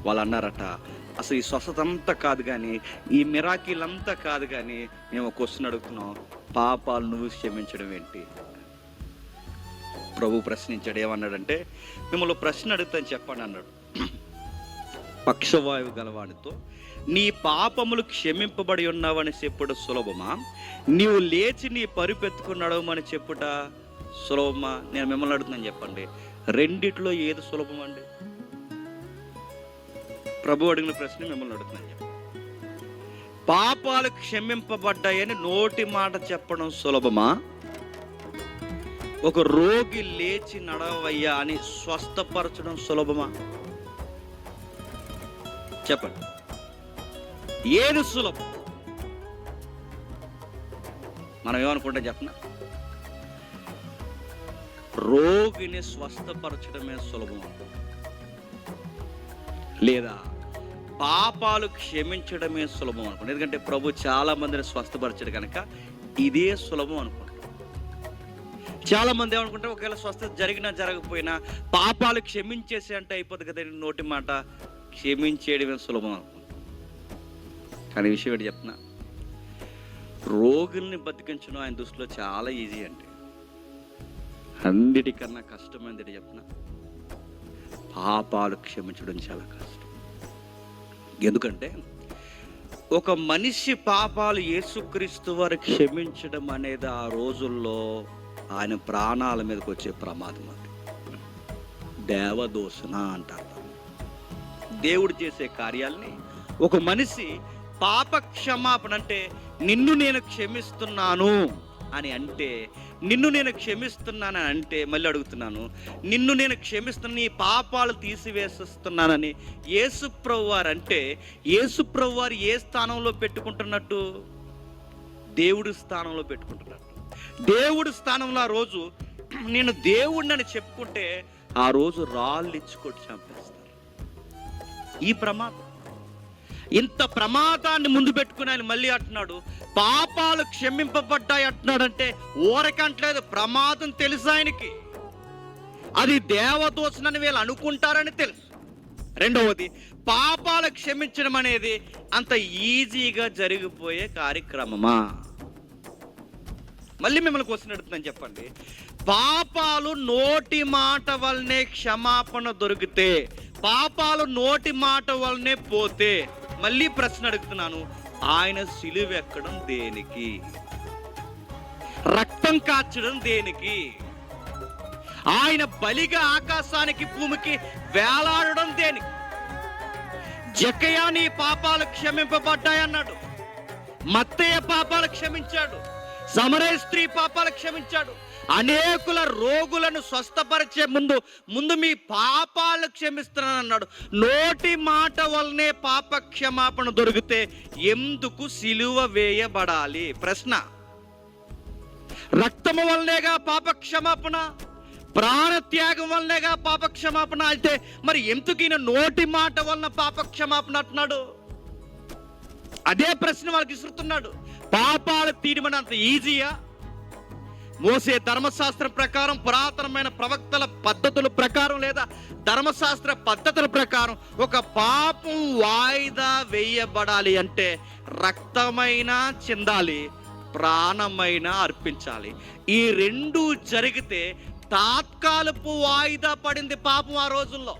వాళ్ళు అన్నారట, అసలు ఈ స్వస్థత అంతా కాదు కానీ, ఈ మిరాకిల్ అంతా కాదు కానీ, మేము క్వశ్చన్ అడుగుతున్నాం, పాపాలు నువ్వు క్షమించడం ఏంటి? ప్రభు ప్రశ్నించాడు, ఏమన్నాడంటే, మిమ్మల్ని ప్రశ్న అడుగుతాను చెప్పండి అన్నాడు. పక్షవాయువు గలవాడితో నీ పాపములు క్షమింపబడి ఉన్నావని చెప్పుట సులభమా, నీవు లేచి నీ పరుపెత్తుకుని నడవమని చెప్పుట సులభమా? నేను మిమ్మల్ని అడుగుతున్నాను చెప్పండి, రెండిట్లో ఏది సులభం అండి? ప్రభు అడిగిన ప్రశ్న మిమ్మల్ని అడుగుతున్నాను చెప్పండి. పాపాలు క్షమింపబడ్డాయని నోటి మాట చెప్పడం సులభమా, ఒక రోగి లేచి నడవయ్యా అని స్వస్థపరచడం సులభమా? చెప్పండి, ఏది సులభం? మనం ఏమనుకుంటాం చెప్పనా, రోగిని స్వస్థపరచడమే సులభం, లేదా పాపాలు క్షమించడమే సులభం అనుకుంటాం. ఎందుకంటే ప్రభు చాలా మందిని స్వస్థపరచడు కనుక ఇదే సులభం అనుకుంటాం. చాలా మంది ఏమనుకుంటారు, ఒకవేళ స్వస్థత జరిగినా జరగకపోయినా పాపాలు క్షమించేసి అంటే అయిపోతుంది కదా, నోటి మాట క్షమించేయడమే సులభం అనుకుంటాం. కానీ విషయం ఏంటి చెప్తున్నా, రోగుల్ని బతికించడం ఆయన దృష్టిలో చాలా ఈజీ అంటే, అన్నిటికన్నా కష్టమైనది చెప్తున్నా, పాపాలు క్షమించడం చాలా కష్టం. ఎందుకంటే ఒక మనిషి పాపాలు యేసుక్రీస్తు వారు క్షమించడం అనేది ఆ రోజుల్లో ఆయన ప్రాణాల మీదకి వచ్చే ప్రమాదం. అది దేవదూషణ అంటారు. దేవుడు చేసే కార్యాలని ఒక మనిషి పాప క్షమాపణ అంటే, నిన్ను నేను క్షమిస్తున్నాను అని అంటే, నిన్ను నేను క్షమిస్తున్నానని అంటే, మళ్ళీ అడుగుతున్నాను, నిన్ను నేను క్షమిస్తున్నా, నీ పాపాలు తీసివేస్తున్నానని యేసుప్రభు వారు అంటే, యేసుప్రభు వారు ఏ స్థానంలో పెట్టుకుంటున్నట్టు? దేవుడి స్థానంలో పెట్టుకుంటున్నట్టు. దేవుడి స్థానంలో ఆ రోజు నేను దేవుడిని చెప్పుకుంటే ఆ రోజు రాళ్ళు ఇచ్చుకొట్టి చంపేస్తారు. ఈ ప్రమాదం, ఇంత ప్రమాదాన్ని ముందు పెట్టుకుని ఆయన మళ్ళీ అంటున్నాడు, పాపాలు క్షమింపబడ్డాయి అంటున్నాడంటే ఊరకంటలేదు, ప్రమాదం తెలుసు ఆయనకి. అది దేవదూషణని వీళ్ళు అనుకుంటారని తెలుసు. రెండవది, పాపాలు క్షమించడం అనేది అంత ఈజీగా జరిగిపోయే కార్యక్రమమా? మళ్ళీ మిమ్మల్ని క్వశ్చన్ అడుగుతున్నాను చెప్పండి, పాపాలు నోటి మాట వల్లనే క్షమాపణ దొరికితే, పాపాలు నోటి మాట వల్లనే పోతే, మళ్ళీ ప్రశ్న అడుగుతున్నాను, ఆయన సిలువ ఎక్కడం దేనికి? రక్తం కాచడం దేనికి? ఆయన బలిగా ఆకాశానికి భూమికి వేలాడడం దేనికి? జక్కయ్య నీ పాపాలు క్షమింపబడ్డాయన్నాడు, మత్తయ్య పాపాలు క్షమించాడు, సమరయ స్త్రీ పాపాలు క్షమించాడు, అనేకుల రోగులను స్వస్థపరిచే ముందు మీ పాపాలు క్షమిస్తున్నానన్నాడు. నోటి మాట వల్లనే పాప క్షమాపణ దొరికితే ఎందుకు సిలువ వేయబడాలి? ప్రశ్న. రక్తము వల్లనేగా పాప క్షమాపణ, ప్రాణత్యాగం వల్లనేగా పాప క్షమాపణ. అయితే మరి ఎందుకు ఈయన నోటి మాట వలన పాప క్షమాపణ అంటున్నాడు? అదే ప్రశ్న వాళ్ళకి విసురుతున్నాడు. పాపాలు తీయడం అంత ఈజీయా? మోసే ధర్మశాస్త్రం ప్రకారం, పురాతనమైన ప్రవక్తల పద్ధతుల ప్రకారం, లేదా ధర్మశాస్త్ర పద్ధతుల ప్రకారం ఒక పాపం వాయిదా వేయబడాలి అంటే రక్తమైనా చిందాలి, ప్రాణమైనా అర్పించాలి. ఈ రెండు జరిగితే తాత్కాలిక వాయిదా పడింది పాపం ఆ రోజుల్లో.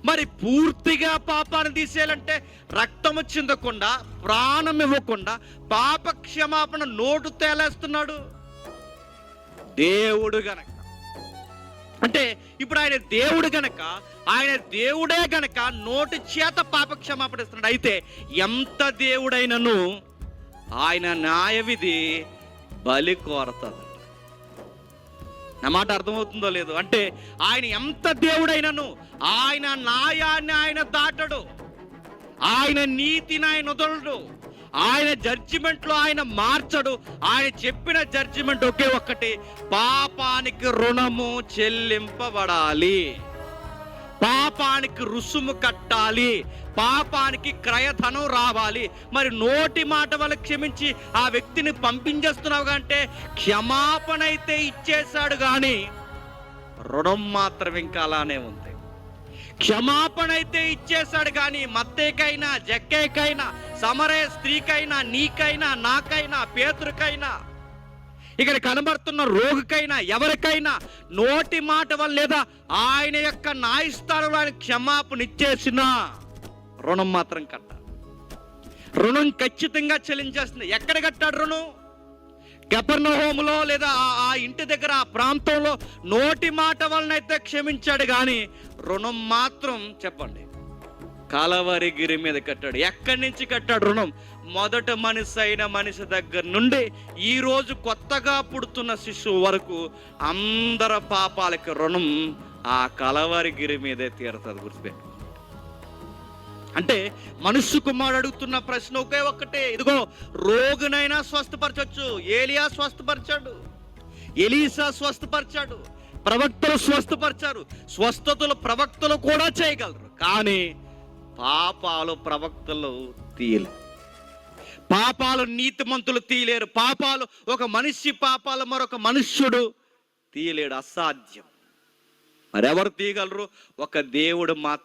మరి పూర్తిగా పాపాన్ని తీసేయాలంటే రక్తము చిందకుండా, ప్రాణం ఇవ్వకుండా పాప క్షమాపణ నోటు తేలేస్తున్నాడు దేవుడు గనక. అంటే ఇప్పుడు ఆయన దేవుడు గనక, ఆయన దేవుడే గనక నోటి చేత పాప క్షమాపణ ఇస్తున్నాడు. అయితే ఎంత దేవుడైనను ఆయన న్యాయ విధి బలి కోరతాడు. నా మాట అర్థమవుతుందో లేదో? అంటే ఆయన ఎంత దేవుడైనను ఆయన న్యాయాన్ని ఆయన దాటడు, ఆయన నీతిని ఆయన వదలడు, ఆయన జడ్జిమెంట్లో ఆయన మార్చడు. ఆయన చెప్పిన జడ్జిమెంట్ ఒకే ఒక్కటి, పాపానికి రుణము చెల్లింపబడాలి, పాపానికి రుసుము కట్టాలి, పాపానికి క్రయధనం రావాలి. మరి నోటి మాట వల్ల క్షమించి ఆ వ్యక్తిని పంపించేస్తున్నావు అంటే క్షమాపణ అయితే ఇచ్చేశాడు కానీ రుణం మాత్రం ఇంకా అలానే ఉంది. క్షమాపణ అయితే ఇచ్చేశాడు, కానీ మత్తేకైనా, జక్కేకైనా, సమరయ స్త్రీకైనా, నీకైనా, నాకైనా, పేతురుకైనా, ఇక్కడ కనబడుతున్న రోగికైనా, ఎవరికైనా నోటి మాట వల్ల లేదా ఆయన యొక్క న్యాయస్థానంలో ఆయన క్షమాపణ ఇచ్చేసిన రుణం మాత్రం కట్టాలి. రుణం ఖచ్చితంగా చెల్లించేస్తుంది. ఎక్కడ కట్టాడు రుణం? కపెర్నహూములో లేదా ఆ ఇంటి దగ్గర, ఆ ప్రాంతంలో నోటి మాట వలనైతే క్షమించాడు, కానీ రుణం మాత్రం చెప్పండి కలవరిగిరి మీద కట్టాడు. ఎక్కడి నుంచి కట్టాడు రుణం? మొదట మనిషి అయిన మనిషి దగ్గర నుండి ఈ రోజు కొత్తగా పుడుతున్న శిశువు వరకు అందరి పాపాలకి రుణం ఆ కలవరిగిరి మీదే తీరుతుంది. గుర్తుపెట్టు. అంటే మనుష్య కుమారుడు అడుగుతున్న ప్రశ్న ఒకే ఒక్కటే, ఇదిగో రోగునైనా స్వస్థపరచవచ్చు. ఏలియా స్వస్థపరిచాడు, ఎలీసా స్వస్థపరిచాడు, ప్రవక్తలు స్వస్థపరిచారు. స్వస్థతలు ప్రవక్తలు కూడా చేయగలరు, కానీ పాపాలు ప్రవక్తలు తీయలేరు. పాపాలు నీతిమంతులు తీయలేరు. పాపాలు ఒక మనిషి పాపాలు మరొక మనుష్యుడు తీయలేడు, అసాధ్యం. మరెవరు తీయగలరు? ఒక దేవుడు మాత్రం.